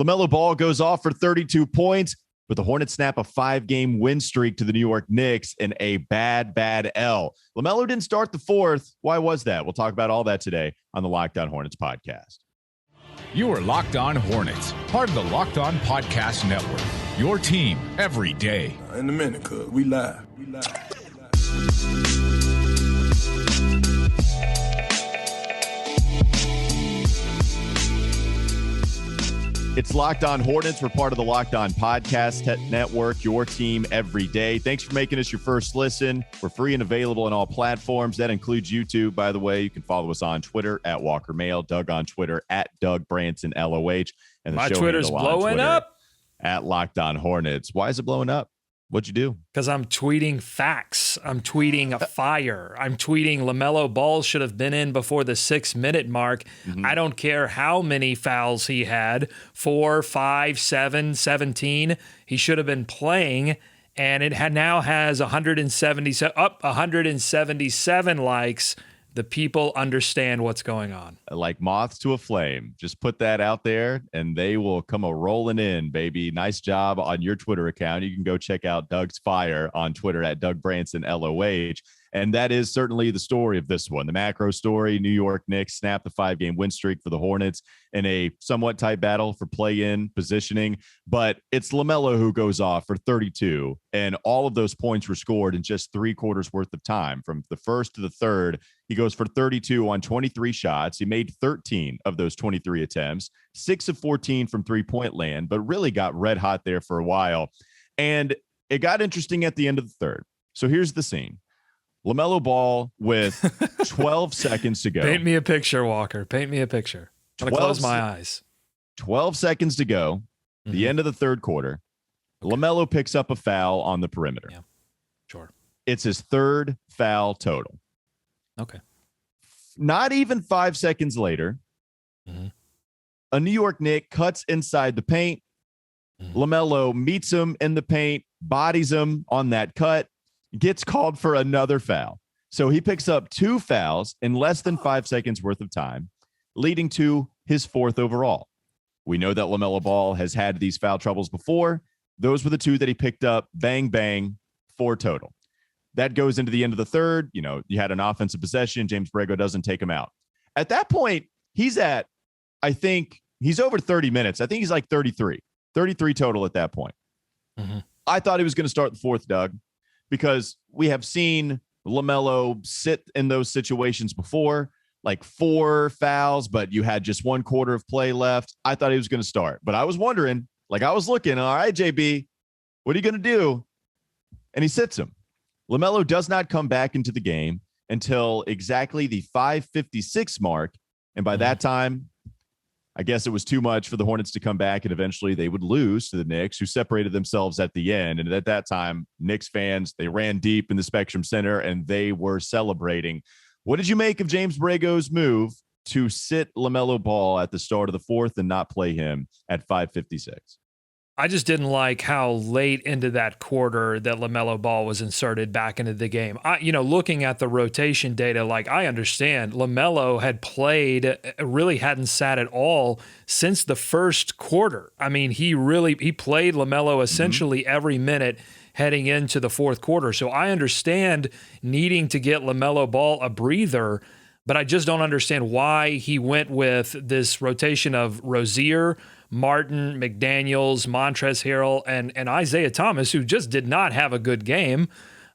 LaMelo Ball goes off for 32 points, but the Hornets snap a 5-game win streak to the New York Knicks in a bad L. LaMelo didn't start the fourth. Why was that? We'll talk about all that today on the Locked On Hornets podcast. You are Locked On Hornets, part of the Locked On Podcast Network, your team every day. In a minute, cuz we live. It's Locked On Hornets. We're part of the Locked On Podcast Network, your team every day. Thanks for making us your first listen. We're free and available on all platforms. That includes YouTube, by the way. You can follow us on Twitter at Walker Mail, Doug on Twitter at Doug Branson LOH. And my Twitter's blowing up at Locked On Hornets. Why is it blowing up? What'd you do? Because I'm tweeting facts. I'm tweeting a fire. I'm tweeting LaMelo Ball should have been in before the 6-minute mark. Mm-hmm. I don't care how many fouls he had, 4, 5, 7, 17. He should have been playing, and it now has 177 likes. The people understand what's going on. Like moths to a flame. Just put that out there and they will come rolling in, baby. Nice job on your Twitter account. You can go check out Doug's Fire on Twitter at Doug Branson LOH. And that is certainly the story of this one. The macro story, New York Knicks snap the 5-game win streak for the Hornets in a somewhat tight battle for play-in positioning. But it's LaMelo who goes off for 32. And all of those points were scored in just 3 quarters worth of time. From the first to the third, he goes for 32 on 23 shots. He made 13 of those 23 attempts, 6 of 14 from three-point land, but really got red hot there for a while. And it got interesting at the end of the third. So here's the scene. LaMelo Ball with 12 seconds to go. Paint me a picture, Walker. Paint me a picture. I'm going to close my eyes. 12 seconds to go. The end of the third quarter. Okay. LaMelo picks up a foul on the perimeter. Yeah, sure. It's his third foul total. Okay. Not even 5 seconds later, a New York Knick cuts inside the paint. LaMelo meets him in the paint, bodies him on that cut, gets called for another foul. So he picks up 2 fouls in less than 5 seconds worth of time, leading to his 4th overall. We know that LaMelo Ball has had these foul troubles before. Those were the 2 that he picked up. Bang, bang, 4 total. That goes into the end of the third. You know, you had an offensive possession. James Borrego doesn't take him out. At that point, he's at, I think, he's over 30 minutes. I think he's like 33 total at that point. I thought he was going to start the 4th, Doug, because we have seen LaMelo sit in those situations before, like 4 fouls, but you had just 1 quarter of play left. I thought he was going to start, but I was wondering, like I was looking, all right, JB, what are you going to do? And he sits him. LaMelo does not come back into the game until exactly the 5:56 mark. And by that time, I guess it was too much for the Hornets to come back, and eventually they would lose to the Knicks, who separated themselves at the end. And at that time, Knicks fans, they ran deep in the Spectrum Center, and they were celebrating. What did you make of James Borrego's move to sit LaMelo Ball at the start of the 4th and not play him at 5:56? I just didn't like how late into that quarter that LaMelo Ball was inserted back into the game. Looking at the rotation data, like I understand LaMelo had played, really hadn't sat at all since the first quarter. I mean, he played LaMelo essentially every minute heading into the 4th quarter. So I understand needing to get LaMelo Ball a breather, but I just don't understand why he went with this rotation of Rozier, Martin, McDaniels, Montrezl Harrell, and Isaiah Thomas, who just did not have a good game.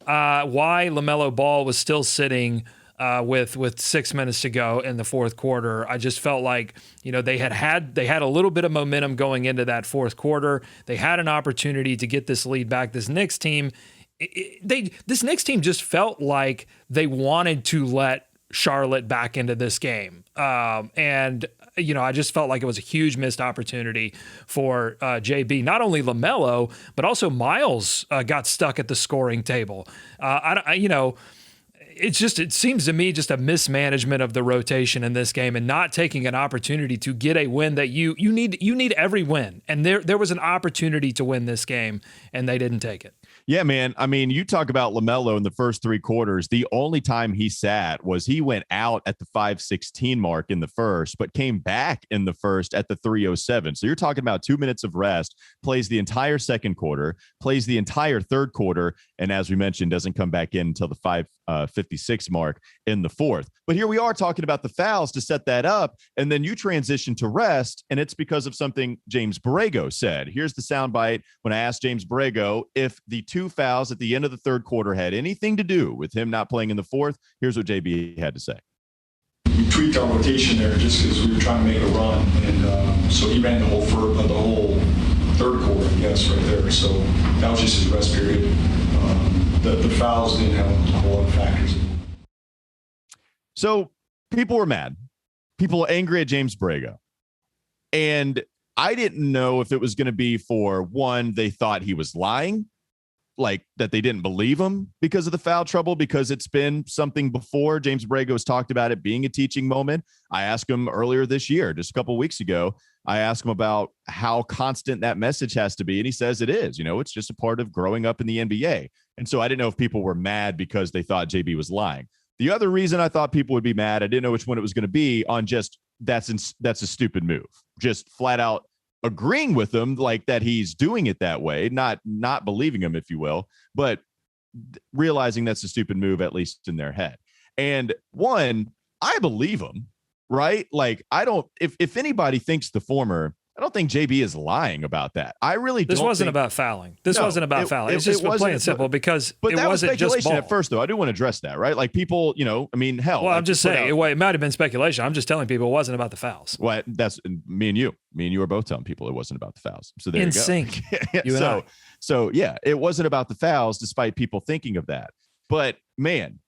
Why LaMelo Ball was still sitting with 6 minutes to go in the 4th quarter. I just felt like, they had a little bit of momentum going into that 4th quarter. They had an opportunity to get this lead back. This Knicks team, this Knicks team just felt like they wanted to let Charlotte back into this game. I just felt like it was a huge missed opportunity for JB. Not only LaMelo, but also Miles got stuck at the scoring table. it seems to me just a mismanagement of the rotation in this game and not taking an opportunity to get a win that you need every win. And there was an opportunity to win this game and they didn't take it. Yeah, man. I mean, you talk about LaMelo in the first three quarters. The only time he sat was he went out at the 5:16 mark in the first, but came back in the first at the 3:07. So you're talking about 2 minutes of rest, plays the entire second quarter, plays the entire third quarter, and as we mentioned, doesn't come back in until the 5:56 mark in the fourth. But here we are talking about the fouls to set that up, and then you transition to rest, and it's because of something James Borrego said. Here's the soundbite when I asked James Borrego if the two fouls at the end of the third quarter had anything to do with him not playing in the fourth. Here's what JB had to say. We tweaked our rotation there just because we were trying to make a run, and so he ran the whole third quarter, I guess, right there. So that was just his rest period. The fouls didn't have a whole lot of factors in it. So people were mad. People were angry at James Borrego. And I didn't know if it was going to be for, one, they thought he was lying, like that they didn't believe him because of the foul trouble, because it's been something before. James Borrego has talked about it being a teaching moment. I asked him earlier this year, just a couple of weeks ago, I asked him about how constant that message has to be. And he says it is, it's just a part of growing up in the NBA. And so I didn't know if people were mad because they thought JB was lying. The other reason I thought people would be mad, I didn't know which one it was going to be, on just that's a stupid move. Just flat out agreeing with him, like that he's doing it that way, not believing him, if you will, but realizing that's a stupid move, at least in their head. And one, I believe him, right? Like, I don't, if anybody thinks the former, I don't think JB is lying about that. I really don't. This wasn't about fouling. This wasn't about fouling. It's just plain and simple, because but it that wasn't was speculation just ball. at first, though. I do want to address that, right? Like, people, I mean, hell. Well, like, I'm just saying, it might have been speculation. I'm just telling people it wasn't about the fouls. Well, that's me and you are both telling people it wasn't about the fouls. So there in you go. sync. You and I. So yeah, it wasn't about the fouls, despite people thinking of that. But man,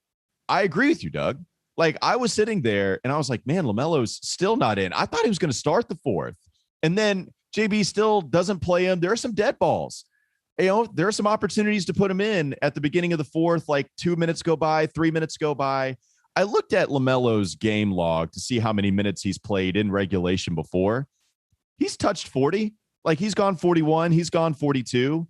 I agree with you, Doug. Like, I was sitting there and I was like, man, LaMelo's still not in. I thought he was going to start the fourth, and then JB still doesn't play him. There are some dead balls. There are some opportunities to put him in at the beginning of the fourth, like 2 minutes go by, 3 minutes go by. I looked at LaMelo's game log to see how many minutes he's played in regulation before. He's touched 40. Like, he's gone 41. He's gone 42.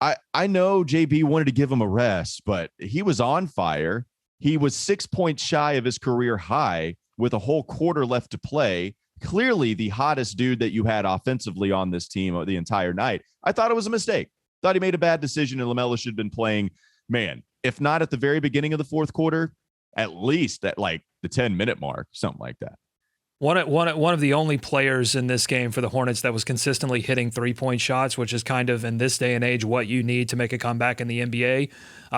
I know JB wanted to give him a rest, but he was on fire. He was 6 points shy of his career high with a whole quarter left to play. Clearly the hottest dude that you had offensively on this team the entire night. I thought it was a mistake. Thought he made a bad decision, and LaMelo should have been playing, man, if not at the very beginning of the fourth quarter, at least at like the 10-minute mark, something like that. One of the only players in this game for the Hornets that was consistently hitting 3-point shots, which is kind of in this day and age what you need to make a comeback in the NBA.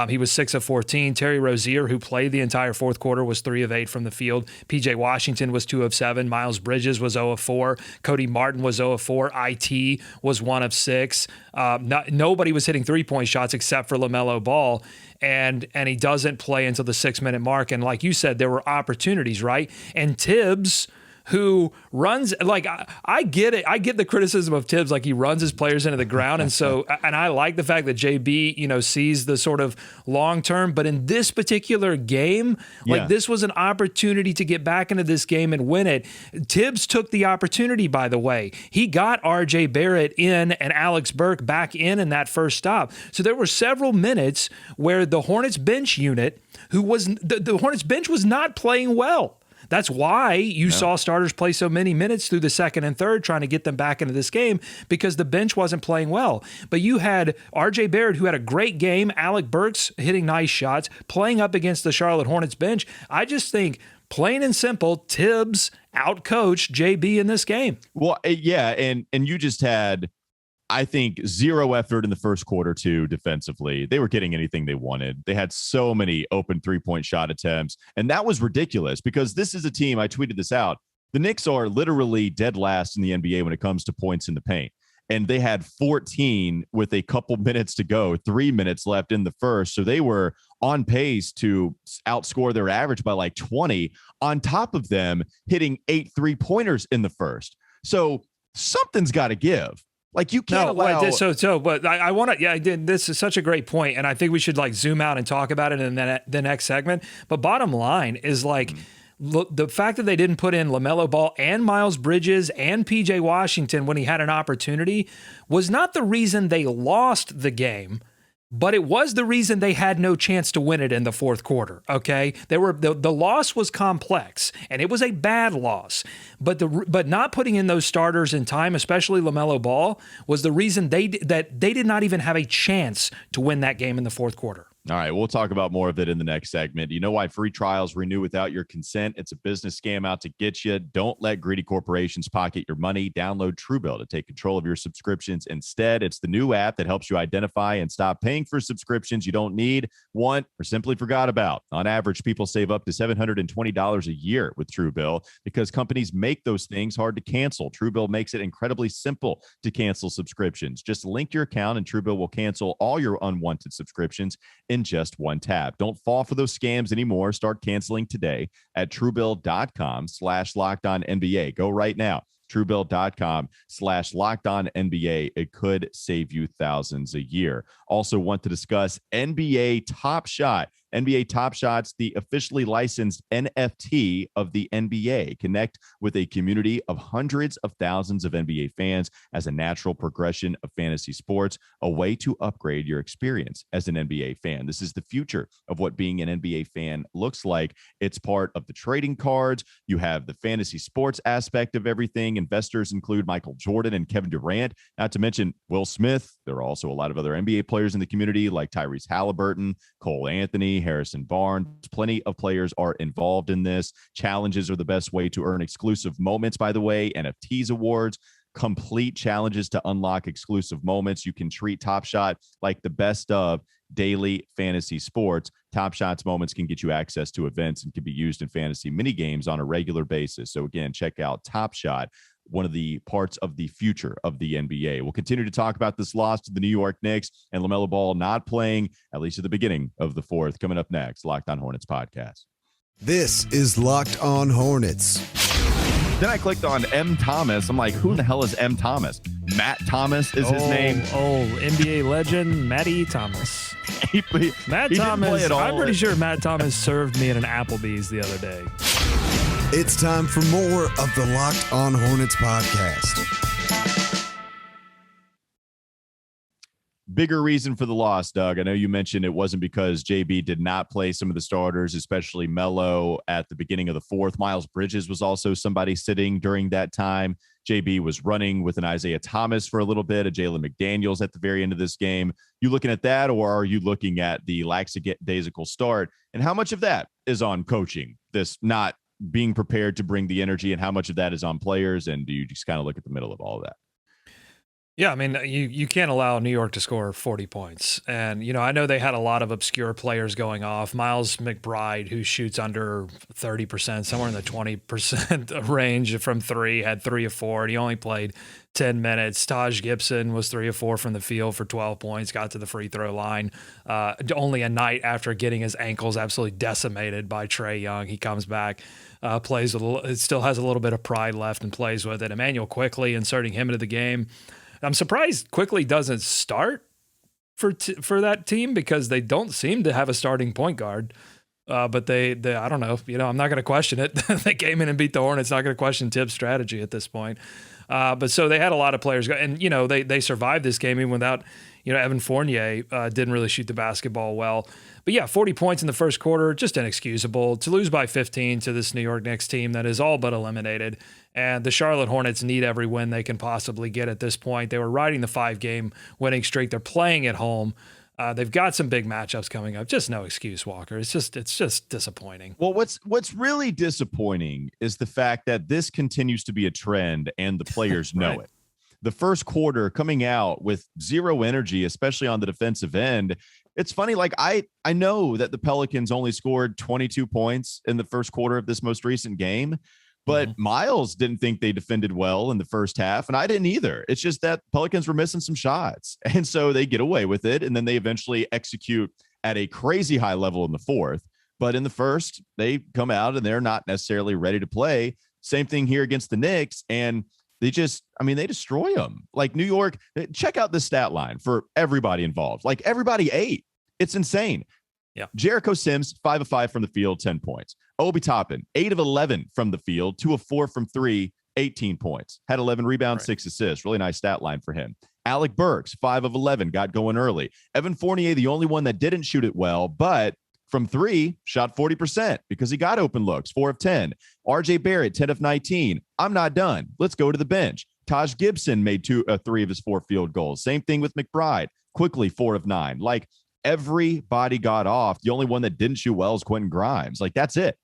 He was 6 of 14. Terry Rozier, who played the entire fourth quarter, was 3 of 8 from the field. PJ Washington was 2 of 7. Miles Bridges was 0 of 4. Cody Martin was 0 of 4. IT was 1 of 6. Nobody was hitting 3-point shots except for LaMelo Ball. And he doesn't play until the 6-minute mark. And like you said, there were opportunities, right? And Tibbs, who runs, like, I get it. I get the criticism of Tibbs, like he runs his players into the ground. And I like the fact that JB, sees the sort of long term. But in this particular game, this was an opportunity to get back into this game and win it. Tibbs took the opportunity, by the way. He got RJ Barrett in and Alex Burke back in that first stop. So there were several minutes where the Hornets bench unit, the Hornets bench was not playing well. That's why you saw starters play so many minutes through the second and third, trying to get them back into this game, because the bench wasn't playing well. But you had RJ Barrett, who had a great game, Alec Burks hitting nice shots, playing up against the Charlotte Hornets bench. I just think, plain and simple, Tibbs outcoached JB in this game. Well, yeah, and you just had, I think, zero effort in the first quarter, too, defensively. They were getting anything they wanted. They had so many open 3-point shot attempts, and that was ridiculous, because this is a team, I tweeted this out, the Knicks are literally dead last in the NBA when it comes to points in the paint, and they had 14 with a couple minutes to go, 3 minutes left in the first, so they were on pace to outscore their average by like 20, on top of them hitting 8 3-pointers in the first. So something's got to give. Like you can't allow. But I want to. Yeah, this is such a great point, and I think we should like zoom out and talk about it in the next segment. But bottom line is like. The fact that they didn't put in LaMelo Ball and Miles Bridges and PJ Washington when he had an opportunity was not the reason they lost the game, but it was the reason they had no chance to win it in the fourth quarter. Okay, the loss was complex and it was a bad loss, but not putting in those starters in time, especially LaMelo Ball, was the reason they did not even have a chance to win that game in the fourth quarter. All right, we'll talk about more of it in the next segment. You know why free trials renew without your consent? It's a business scam out to get you. Don't let greedy corporations pocket your money. Download Truebill to take control of your subscriptions instead. It's the new app that helps you identify and stop paying for subscriptions you don't need, want, or simply forgot about. On average, people save up to $720 a year with Truebill because companies make those things hard to cancel. Truebill makes it incredibly simple to cancel subscriptions. Just link your account and Truebill will cancel all your unwanted subscriptions in just one tap. Don't fall for those scams anymore. Start canceling today at Truebill.com/LockedOnNBA. Go right now. Truebill.com/LockedOnNBA. It could save you thousands a year. Also want to discuss NBA Top Shot. NBA Top Shot's the officially licensed NFT of the NBA. Connect with a community of hundreds of thousands of NBA fans as a natural progression of fantasy sports, a way to upgrade your experience as an NBA fan. This is the future of what being an NBA fan looks like. It's part of the trading cards. You have the fantasy sports aspect of everything. Investors include Michael Jordan and Kevin Durant, not to mention Will Smith. There are also a lot of other NBA players in the community like Tyrese Halliburton, Cole Anthony, Harrison Barnes. Plenty of players are involved in this. Challenges are the best way to earn exclusive moments, by the way. NFTs awards, complete challenges to unlock exclusive moments. You can treat Top Shot like the best of daily fantasy sports. Top Shot's moments can get you access to events and can be used in fantasy mini games on a regular basis. So again, check out Top Shot, one of the parts of the future of the NBA. We'll continue to talk about this loss to the New York Knicks and LaMelo Ball not playing, at least at the beginning of the fourth. Coming up next, Locked On Hornets podcast. This is Locked On Hornets. Then I clicked on M. Thomas. I'm like, who in the hell is M. Thomas? Matt Thomas is his name. NBA legend, Matty Thomas. Matt Thomas, I'm pretty sure Matt Thomas served me at an Applebee's the other day. It's time for more of the Locked On Hornets podcast. Bigger reason for the loss, Doug. I know you mentioned it wasn't because JB did not play some of the starters, especially Melo at the beginning of the fourth. Miles Bridges was also somebody sitting during that time. JB was running with an Isaiah Thomas for a little bit, a Jalen McDaniels at the very end of this game. You looking at that, or are you looking at the lackadaisical start? And how much of that is on coaching, this not being prepared to bring the energy, and how much of that is on players? And do you just kind of look at the middle of all of that? Yeah, I mean, you can't allow New York to score 40 points. And, you know, I know they had a lot of obscure players going off. Miles McBride, who shoots under 30%, somewhere in the 20% range from three, had 3 of 4. And he only played 10 minutes. Taj Gibson was 3 of 4 from the field for 12 points, got to the free throw line. Only a night after getting his ankles absolutely decimated by Trae Young. He comes back, plays with it still has a little bit of pride left and plays with it. Emmanuel Quickley, inserting him into the game. I'm surprised Quickley doesn't start for that team because they don't seem to have a starting point guard. But they I don't know. You know, I'm not going to question it. They came in and beat the Hornets. Not going to question Tibbs' strategy at this point. But so they had a lot of players go, and you know they survived this game even without, you know, Evan Fournier didn't really shoot the basketball well. But yeah, 40 points in the first quarter, just inexcusable. To lose by 15 to this New York Knicks team that is all but eliminated. And the Charlotte Hornets need every win they can possibly get at this point. They were riding the 5-game winning streak. They're playing at home. They've got some big matchups coming up. Just no excuse, Walker. It's just disappointing. Well, what's really disappointing is the fact that this continues to be a trend and the players know it. The first quarter coming out with zero energy, especially on the defensive end. It's funny, like I know that the Pelicans only scored 22 points in the first quarter of this most recent game, but Miles didn't think they defended well in the first half, and I didn't either. It's just that Pelicans were missing some shots, and so they get away with it, and then they eventually execute at a crazy high level in the fourth. But in the first, they come out and they're not necessarily ready to play. Same thing here against the Knicks, and They destroy them. Like New York, check out the stat line for everybody involved. Like everybody ate. It's insane. Yeah. Jericho Sims, 5 of 5 from the field, 10 points. Obi Toppin, 8 of 11 from the field, 2 of 4 from 3, 18 points. Had 11 rebounds, 6 assists. Really nice stat line for him. Alec Burks, 5 of 11, got going early. Evan Fournier, the only one that didn't shoot it well, but from 3, shot 40% because he got open looks, 4 of 10. RJ Barrett, 10 of 19. I'm not done. Let's go to the bench. Taj Gibson made 3 of his 4 field goals. Same thing with McBride. Quickly, 4 of 9. Like, everybody got off. The only one that didn't shoot well is Quentin Grimes. Like, that's it.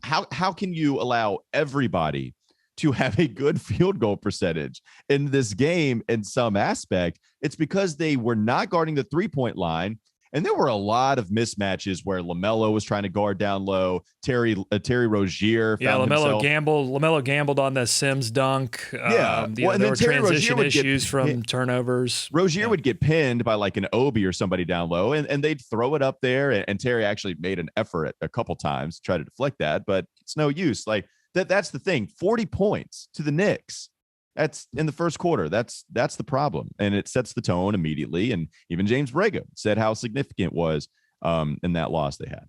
How can you allow everybody to have a good field goal percentage in this game in some aspect? It's because they were not guarding the 3-point line. And there were a lot of mismatches where LaMelo was trying to guard down low. Terry Rozier found himself. LaMelo gambled on the Sims dunk. Yeah. There were transition issues from turnovers. Rozier would get pinned by like an Oubre or somebody down low, and they'd throw it up there. And Terry actually made an effort a couple times to try to deflect that, but it's no use. Like that's the thing. 40 points to the Knicks. That's in the first quarter. That's the problem. And it sets the tone immediately. And even James Borrego said how significant it was in that loss they had.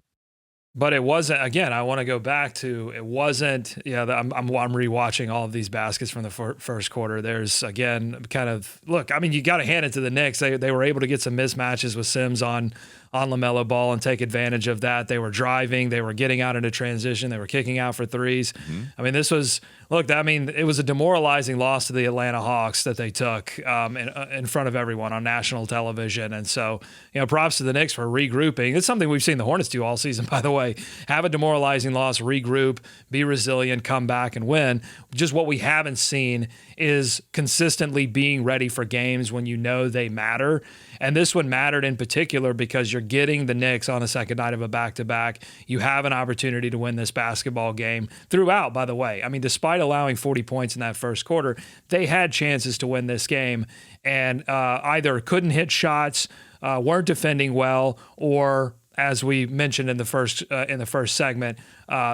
But it wasn't, again, I want to go back to, it wasn't, I'm rewatching all of these baskets from the first quarter. There's, again, kind of, look, I mean, you got to hand it to the Knicks. They were able to get some mismatches with Sims on LaMelo Ball and take advantage of that. They were driving. They were getting out into transition. They were kicking out for threes. Mm-hmm. I mean, this was, look, I mean, it was a demoralizing loss to the Atlanta Hawks that they took in front of everyone on national television. And so, props to the Knicks for regrouping. It's something we've seen the Hornets do all season, by the way. Have a demoralizing loss, regroup, be resilient, come back and win. Just what we haven't seen is consistently being ready for games when you know they matter. And this one mattered in particular because you're getting the Knicks on the second night of a back-to-back. You have an opportunity to win this basketball game throughout, by the way. I mean, despite allowing 40 points in that first quarter, they had chances to win this game and either couldn't hit shots, weren't defending well, or, as we mentioned in the first segment,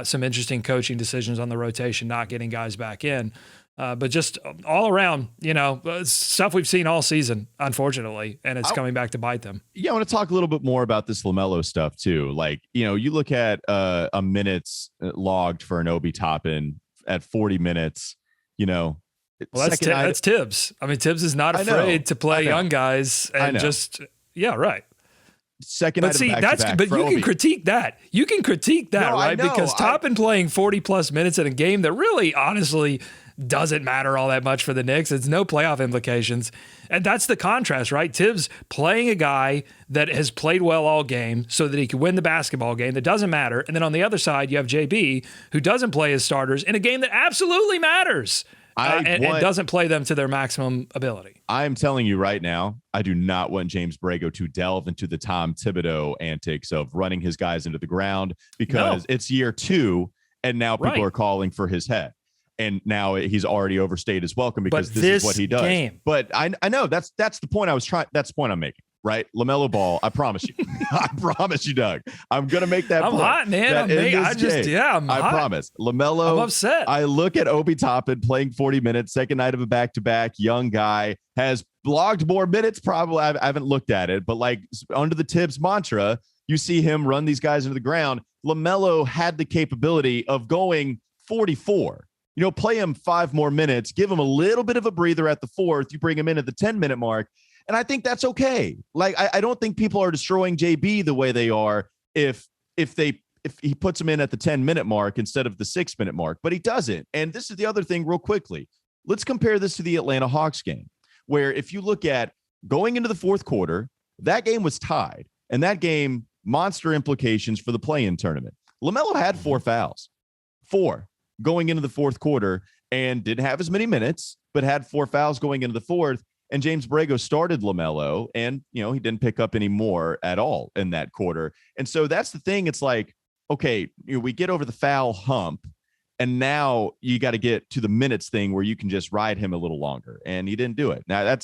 some interesting coaching decisions on the rotation, not getting guys back in. But just all around, stuff we've seen all season, unfortunately, and it's coming back to bite them. Yeah, I want to talk a little bit more about this LaMelo stuff too. Like, you look at a minutes logged for an Obi Toppin at 40 minutes, Well, that's Tibbs. I mean, Tibbs is not afraid to play young guys and right. Second, but see, you can critique that. You can critique that, right? Because Toppin playing 40 plus minutes in a game that really, honestly, doesn't matter all that much for the Knicks. It's no playoff implications. And that's the contrast, right? Tibbs playing a guy that has played well all game so that he can win the basketball game that doesn't matter. And then on the other side, you have JB, who doesn't play his starters in a game that absolutely matters and doesn't play them to their maximum ability. I'm telling you right now, I do not want James Borrego to delve into the Tom Thibodeau antics of running his guys into the ground because it's year 2 and now people are calling for his head. And now he's already overstayed his welcome because this is what he does. But I know that's the point that's the point I'm making, right? LaMelo Ball, I promise you. I promise you, Doug. I'm going to make that point. I'm hot, man. I'm hot. I promise. LaMelo, I'm upset. I look at Obi Toppin playing 40 minutes, second night of a back-to-back, young guy, has logged more minutes probably. I haven't looked at it, but like under the Tibbs mantra, you see him run these guys into the ground. LaMelo had the capability of going 44. Play him 5 more minutes, give him a little bit of a breather at the 4th. You bring him in at the 10-minute mark. And I think that's okay. Like, I don't think people are destroying JB the way they are if he puts him in at the 10-minute mark instead of the 6-minute mark, but he doesn't. And this is the other thing real quickly. Let's compare this to the Atlanta Hawks game, where if you look at going into the fourth quarter, that game was tied. And that game, monster implications for the play-in tournament. LaMelo had 4 fouls. 4. Going into the fourth quarter and didn't have as many minutes, but had 4 fouls going into the fourth. And James Borrego started LaMelo and, he didn't pick up any more at all in that quarter. And so that's the thing. It's like, okay, we get over the foul hump and now you got to get to the minutes thing where you can just ride him a little longer. And he didn't do it. Now I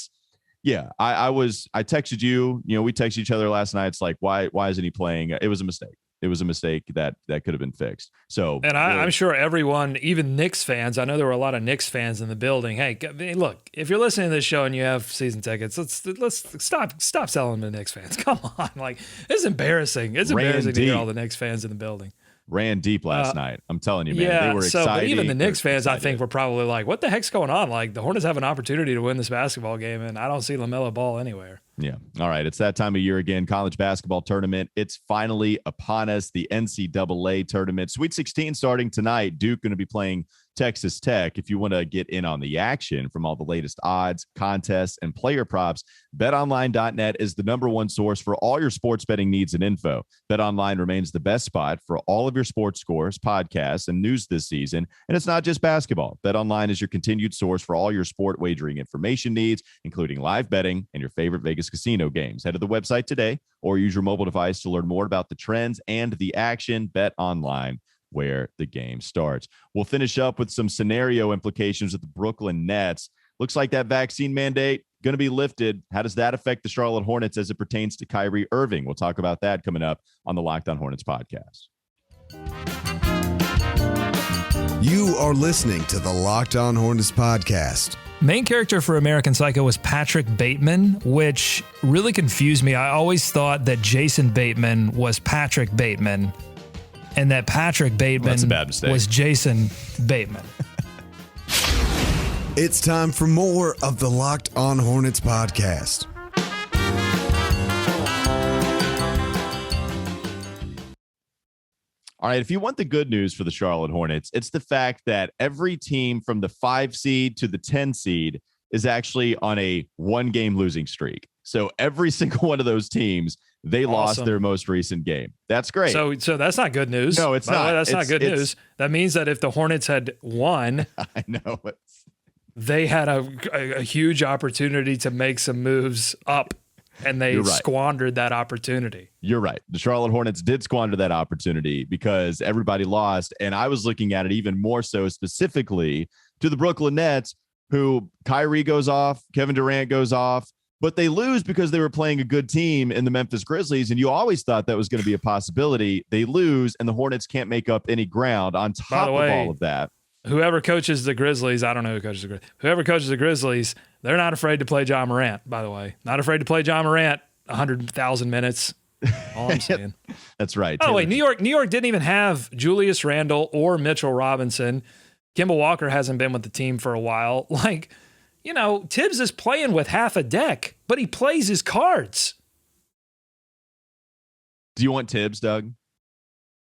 texted you, we texted each other last night. It's like, why isn't he playing? It was a mistake. It was a mistake that could have been fixed. So, and I'm sure everyone, even Knicks fans, I know there were a lot of Knicks fans in the building. Hey, look, if you're listening to this show and you have season tickets, let's stop selling to Knicks fans. Come on, like it's embarrassing. It's embarrassing to hear all the Knicks fans in the building. Ran deep last night. I'm telling you, man. They were excited. But even the Knicks fans, I think, were probably like, what the heck's going on? Like, the Hornets have an opportunity to win this basketball game, and I don't see LaMelo Ball anywhere. Yeah. All right. It's that time of year again. College basketball tournament. It's finally upon us. The NCAA tournament. Sweet 16 starting tonight. Duke going to be playing Texas Tech. If you want to get in on the action from all the latest odds, contests, and player props, betonline.net is the #1 source for all your sports betting needs and info. BetOnline remains the best spot for all of your sports scores, podcasts, and news this season. And it's not just basketball. BetOnline is your continued source for all your sport wagering information needs, including live betting and your favorite Vegas casino games. Head to the website today or use your mobile device to learn more about the trends and the action. BetOnline, where the game starts. We'll finish up with some scenario implications of the Brooklyn Nets. Looks like that vaccine mandate going to be lifted. How does that affect the Charlotte Hornets as it pertains to Kyrie Irving? We'll talk about that coming up on the Locked On Hornets podcast. You are listening to the Locked On Hornets podcast. Main character for American Psycho was Patrick Bateman, which really confused me. I always thought that Jason Bateman was Patrick Bateman, and that Patrick Bateman was Jason Bateman. It's time for more of the Locked On Hornets podcast. All right, if you want the good news for the Charlotte Hornets, it's the fact that every team from the 5 seed to the 10 seed is actually on a 1-game losing streak. So every single one of those teams, they lost their most recent game. That's great. So that's not good news. No, it's not. That's not good news. That means that if the Hornets had won, I know they had a huge opportunity to make some moves up, and they squandered that opportunity. You're right. The Charlotte Hornets did squander that opportunity because everybody lost. And I was looking at it even more so specifically to the Brooklyn Nets, who Kyrie goes off, Kevin Durant goes off, but they lose because they were playing a good team in the Memphis Grizzlies. And you always thought that was going to be a possibility. They lose, and the Hornets can't make up any ground on top of all of that. Whoever coaches the Grizzlies, I don't know who coaches the Grizzlies. Whoever coaches the Grizzlies, they're not afraid to play John Morant, by the way. Not afraid to play John Morant 100,000 minutes. All I'm saying. That's right. Oh, wait, New York didn't even have Julius Randle or Mitchell Robinson. Kemba Walker hasn't been with the team for a while. Like, you know, Tibbs is playing with half a deck, but he plays his cards. Do you want Tibbs, Doug?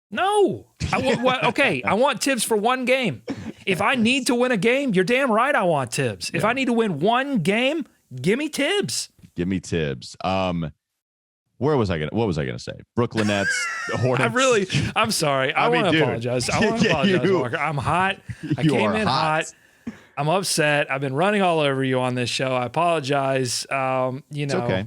No. I want Tibbs for 1 game. If I need to win a game, you're damn right I want Tibbs. If I need to win 1 game, give me Tibbs. Give me Tibbs. What was I gonna say? Brooklyn Nets, Hornets. I'm sorry. I want to apologize. I want to apologize, Walker. I'm hot. I came in hot. I'm upset. I've been running all over you on this show. I apologize. It's okay.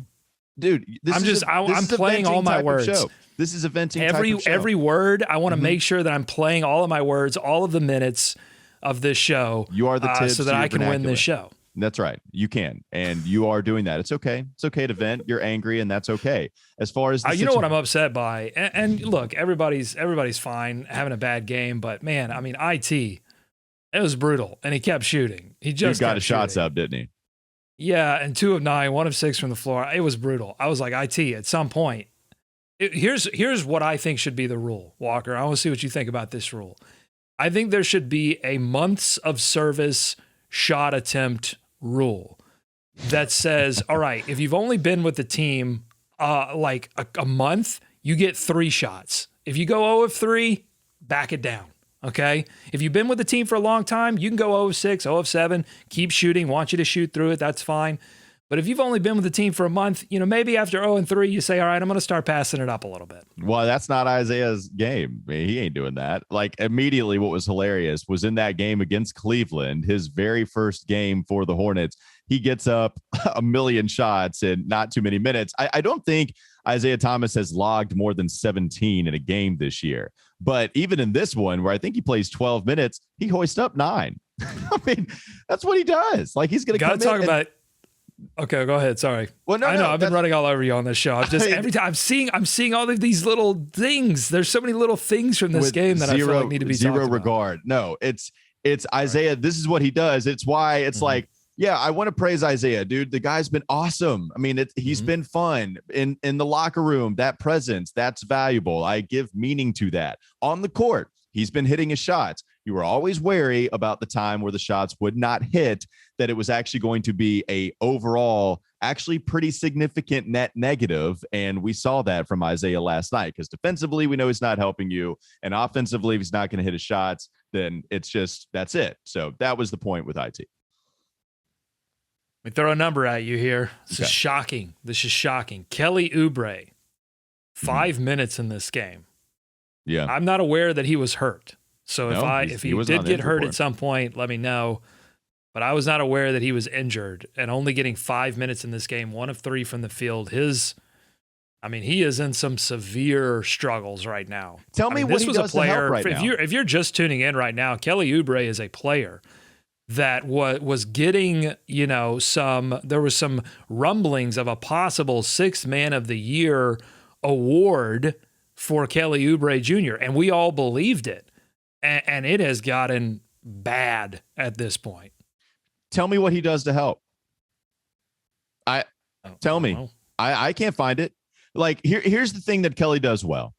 Dude, I'm playing all my words. This is a venting every word. I want to make sure that I'm playing all of my words, all of the minutes of this show. You are the Tibbs so that I can win this show. That's right. You can, and you are doing that. It's okay. It's okay to vent. You're angry, and that's okay. As far as you know what I'm upset by, and look, everybody's fine having a bad game, but man, I mean, it was brutal, and he kept shooting. He just got his shots up, didn't he? Yeah, and 2 of 9, 1 of 6 from the floor. It was brutal. I was like, at some point. Here's what I think should be the rule, Walker. I want to see what you think about this rule. I think there should be a months of service shot attempt rule that says, all right, if you've only been with the team like a month, you get 3 shots. If you go 0 of 3, back it down. Okay? If you've been with the team for a long time, you can go 0 of 6, 0 of 7, keep shooting, want you to shoot through it, that's fine. But if you've only been with the team for a month, you know, maybe after 0 and 3, you say, all right, I'm going to start passing it up a little bit. Well, that's not Isaiah's game. I mean, he ain't doing that. Like, immediately what was hilarious was in that game against Cleveland, his very first game for the Hornets, he gets up a million shots in not too many minutes. I don't think Isaiah Thomas has logged more than 17 in a game this year. But even in this one, where I think he plays 12 minutes, he hoists up 9. I mean, that's what he does. Like, he's going to come in. Okay, go ahead. Sorry. Well, no, I know I've been running all over you on this show. I'm just every time I'm seeing all of these little things. There's so many little things from this game that I feel like need to be zero talked regard. about. No, it's Isaiah. Right. This is what he does. It's why it's like, yeah, I want to praise Isaiah, dude. The guy's been awesome. I mean, he's been fun in the locker room. That presence, that's valuable. I give meaning to that. On the court, he's been hitting his shots. You were always wary about the time where the shots would not hit, that it was actually going to be a overall, actually pretty significant net negative. And we saw that from Isaiah last night, because defensively, we know he's not helping you. And offensively, if he's not going to hit his shots, then it's just, that's it. So that was the point with IT. Let me throw a number at you here. This is shocking. Kelly Oubre, 5 minutes in this game. Yeah. I'm not aware that he was hurt. So if he did get hurt at some point, let me know. But I was not aware that he was injured, and only getting 5 minutes in this game, 1 of 3 from the field. He is in some severe struggles right now. Tell me what he does to help right now. If you're just tuning in right now, Kelly Oubre is a player that was getting, there was some rumblings of a possible 6th Man of the Year award for Kelly Oubre Jr., and we all believed it. And it has gotten bad at this point. Tell me what he does to help. I can't find it. Like, here's the thing that Kelly does well.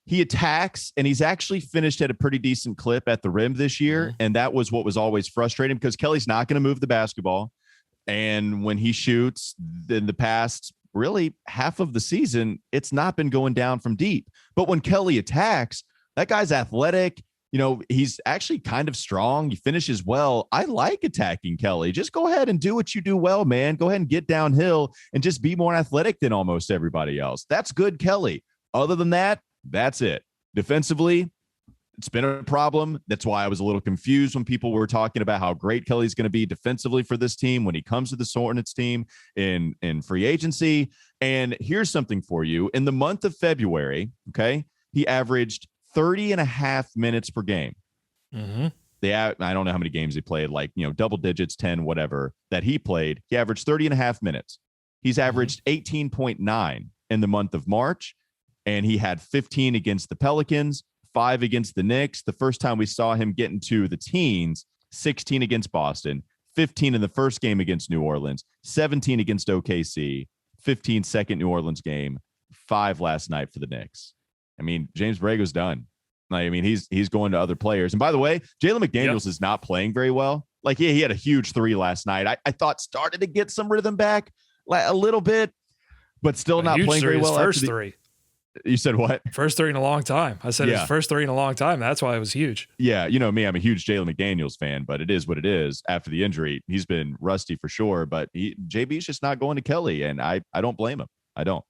He attacks, and he's actually finished at a pretty decent clip at the rim this year. And that was what was always frustrating, because Kelly's not going to move the basketball. And when he shoots in the past, really half of the season, it's not been going down from deep. But when Kelly attacks, that guy's athletic. He's actually kind of strong. He finishes well. I like attacking Kelly. Just go ahead and do what you do well, man. Go ahead and get downhill and just be more athletic than almost everybody else. That's good, Kelly. Other than that, that's it. Defensively, it's been a problem. That's why I was a little confused when people were talking about how great Kelly's going to be defensively for this team when he comes to the Hornets team in free agency. And here's something for you. In the month of February, he averaged 30 and a half minutes per game. I don't know how many games he played, double digits, 10, whatever that he played. He averaged 30 and a half minutes. He's averaged 18.9 in the month of March, and he had 15 against the Pelicans, 5 against the Knicks. The first time we saw him get into the teens, 16 against Boston, 15 in the first game against New Orleans, 17 against OKC, 15 second New Orleans game, 5 last night for the Knicks. I mean, James Borrego's done. He's going to other players. And by the way, Jalen McDaniels is not playing very well. He had a huge 3 last night. I thought started to get some rhythm back a little bit, but still not playing very well. First 3. You said what? First 3 in a long time. I said his first 3 in a long time. That's why it was huge. Yeah, you know me, I'm a huge Jalen McDaniels fan, but it is what it is. After the injury, he's been rusty for sure, but JB's just not going to Kelly, and I don't blame him. I don't.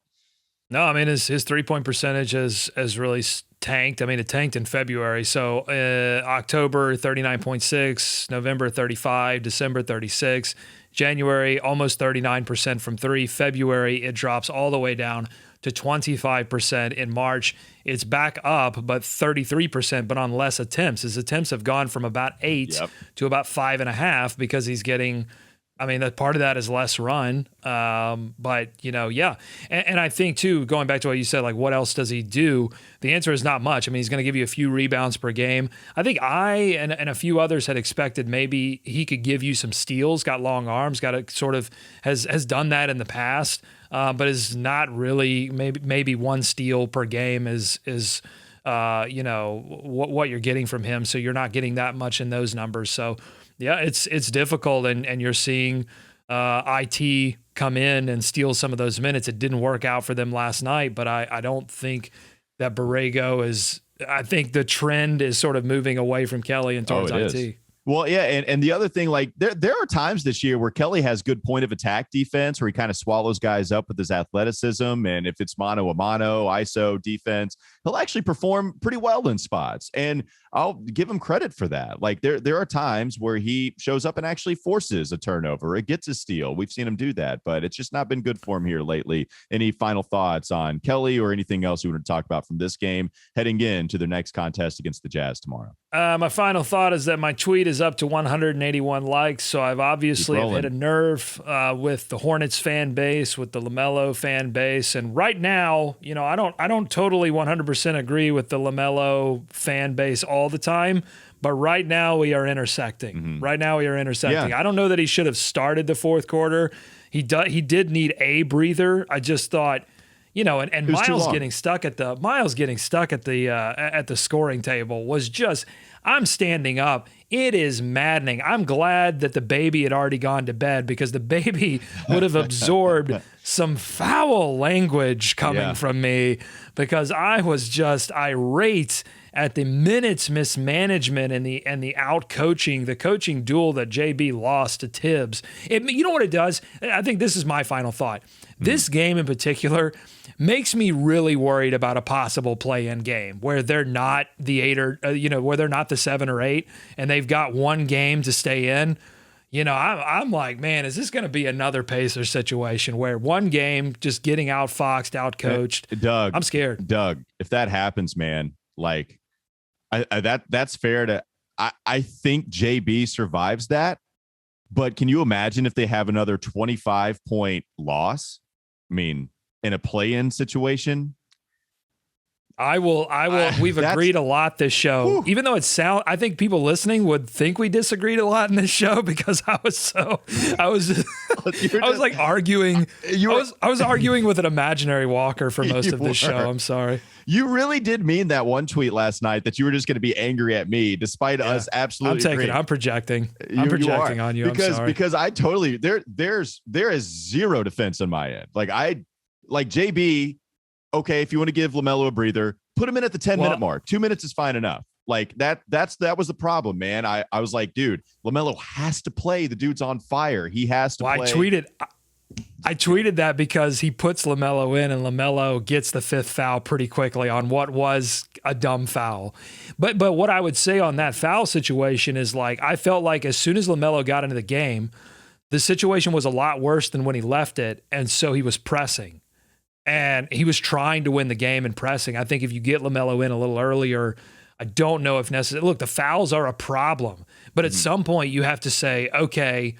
No, his 3-point percentage has really tanked. It tanked in February. So October 39.6, November 35, December 36, January almost 39% from 3. February it drops all the way down to 25%. In March it's back up, but 33%, but on less attempts. His attempts have gone from about 8 to about 5.5 because he's getting. That part of that is less run, but And I think too, going back to what you said, what else does he do? The answer is not much. He's going to give you a few rebounds per game. I think and a few others had expected maybe he could give you some steals, got long arms, has done that in the past, but is not really, maybe 1 steal per game is what you're getting from him. So you're not getting that much in those numbers. So yeah, it's difficult, and you're seeing IT come in and steal some of those minutes. It didn't work out for them last night, but I don't think that Borrego is. I think the trend is sort of moving away from Kelly and towards IT. Is. Well, yeah, and the other thing, there are times this year where Kelly has good point of attack defense, where he kind of swallows guys up with his athleticism, and if it's mano a mano, ISO defense, he'll actually perform pretty well in spots, and I'll give him credit for that. There are times where he shows up and actually forces a turnover, it gets a steal. We've seen him do that, but it's just not been good for him here lately. Any final thoughts on Kelly or anything else you want to talk about from this game heading into their next contest against the Jazz tomorrow? My final thought is that my tweet is up to 181 likes, so I've obviously hit a nerve with the Hornets fan base, with the LaMelo fan base, and right now, I don't totally 100% agree with the LaMelo fan base all the time, but right now we are intersecting. Mm-hmm. Right now we are intersecting. Yeah. I don't know that he should have started the fourth quarter. He did need a breather. I just thought. And Miles getting stuck at the scoring table was just, I'm standing up. It is maddening. I'm glad that the baby had already gone to bed because the baby would have absorbed some foul language coming from me because I was just irate at the minutes mismanagement and the out coaching, the coaching duel that JB lost to Tibbs. You know what it does? I think this is my final thought. This game in particular makes me really worried about a possible play-in game where they're not the 8 or where they're not the 7 or 8 and they've got one game to stay in. I'm like, man, is this going to be another Pacers situation where one game just getting outfoxed, outcoached? Doug, I'm scared. Doug, if that happens, man, like that's fair to. I think JB survives that, but can you imagine if they have another 25-point loss? I mean, in a play-in situation. I will. We've agreed a lot this show, whew. Even though I think people listening would think we disagreed a lot in this show because I was like arguing. I was arguing with an imaginary walker for most of this show. I'm sorry. You really did mean that one tweet last night that you were just going to be angry at me, despite us absolutely. I'm projecting. I'm projecting on you. Because I totally there is zero defense on my end. Like JB. Okay, if you want to give LaMelo a breather, put him in at the 10-minute mark. 2 minutes is fine enough. Like that was the problem, man. I was like, dude, LaMelo has to play. The dude's on fire. He has to play. I tweeted that because he puts LaMelo in and LaMelo gets the 5th foul pretty quickly on what was a dumb foul. But what I would say on that foul situation is like, I felt like as soon as LaMelo got into the game, the situation was a lot worse than when he left it. And so he was pressing. And he was trying to win the game and pressing. I think if you get LaMelo in a little earlier, I don't know if necessary. Look, the fouls are a problem, but at some point you have to say, okay,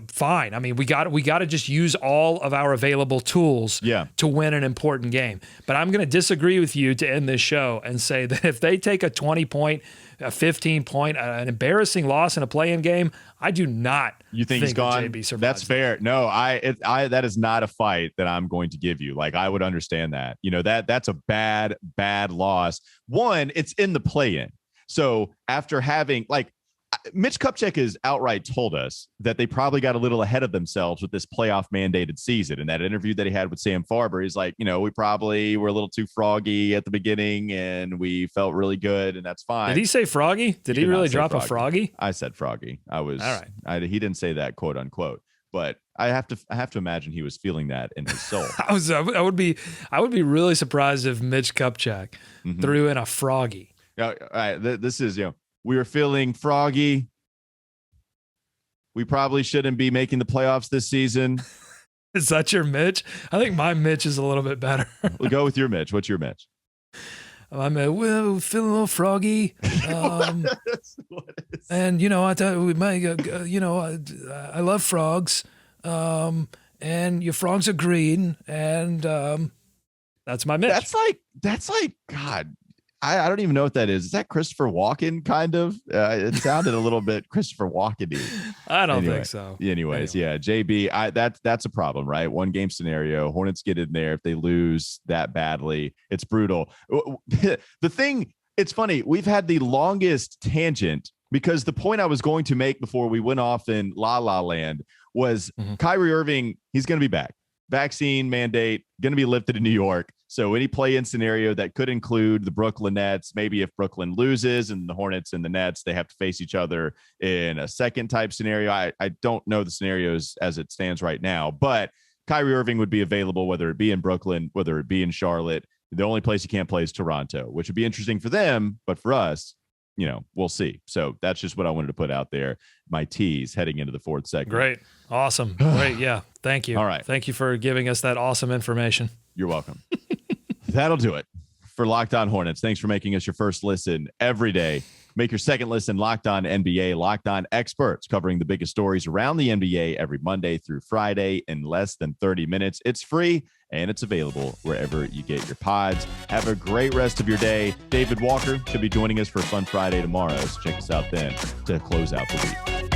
fine. I mean, we got to just use all of our available tools to win an important game. But I'm going to disagree with you to end this show and say that if they take a 20-point, a 15-point, an embarrassing loss in a play-in game, I do not. You think he's gone? JB survives. That's fair. No, that is not a fight that I'm going to give you. Like I would understand that. That's a bad loss. One, it's in the play-in. So after having Mitch Kupchak has outright told us that they probably got a little ahead of themselves with this playoff mandated season. In that interview that he had with Sam Farber, he's like, we probably were a little too froggy at the beginning and we felt really good and that's fine. Did he say froggy? Did he really drop a froggy? I said froggy. I was all right. He didn't say that quote unquote, but I have to imagine he was feeling that in his soul. I would be really surprised if Mitch Kupchak threw in a froggy. All right. This is, we were feeling froggy. We probably shouldn't be making the playoffs this season. Is that your Mitch? I think my Mitch is a little bit better. We'll go with your Mitch. What's your Mitch? I'm feeling a little froggy. And, I thought we might, I love frogs. And your frogs are green. And that's my Mitch. That's like, God. I don't even know what that is. Is that Christopher Walken kind of? It sounded a little bit Christopher Walken-y. I don't think so. Anyways, yeah, JB, that's a problem, right? One game scenario. Hornets get in there. If they lose that badly, it's brutal. The thing, it's funny. We've had the longest tangent because the point I was going to make before we went off in La La Land was Kyrie Irving, he's going to be back. Vaccine mandate going to be lifted in New York. So any play-in scenario that could include the Brooklyn Nets, maybe if Brooklyn loses and the Hornets and the Nets, they have to face each other in a second type scenario. I don't know the scenarios as it stands right now, but Kyrie Irving would be available, whether it be in Brooklyn, whether it be in Charlotte. The only place he can't play is Toronto, which would be interesting for them. But for us, we'll see. So that's just what I wanted to put out there. My tease heading into the fourth segment. Great. Awesome. Great. Yeah. Thank you. All right. Thank you for giving us that awesome information. You're welcome. That'll do it for Locked On Hornets. Thanks for making us your first listen every day. Make your second listen Locked On NBA. Locked On experts covering the biggest stories around the NBA every Monday through Friday in less than 30 minutes. It's free and it's available wherever you get your pods. Have a great rest of your day. David Walker should be joining us for a fun Friday tomorrow. So check us out then to close out the week.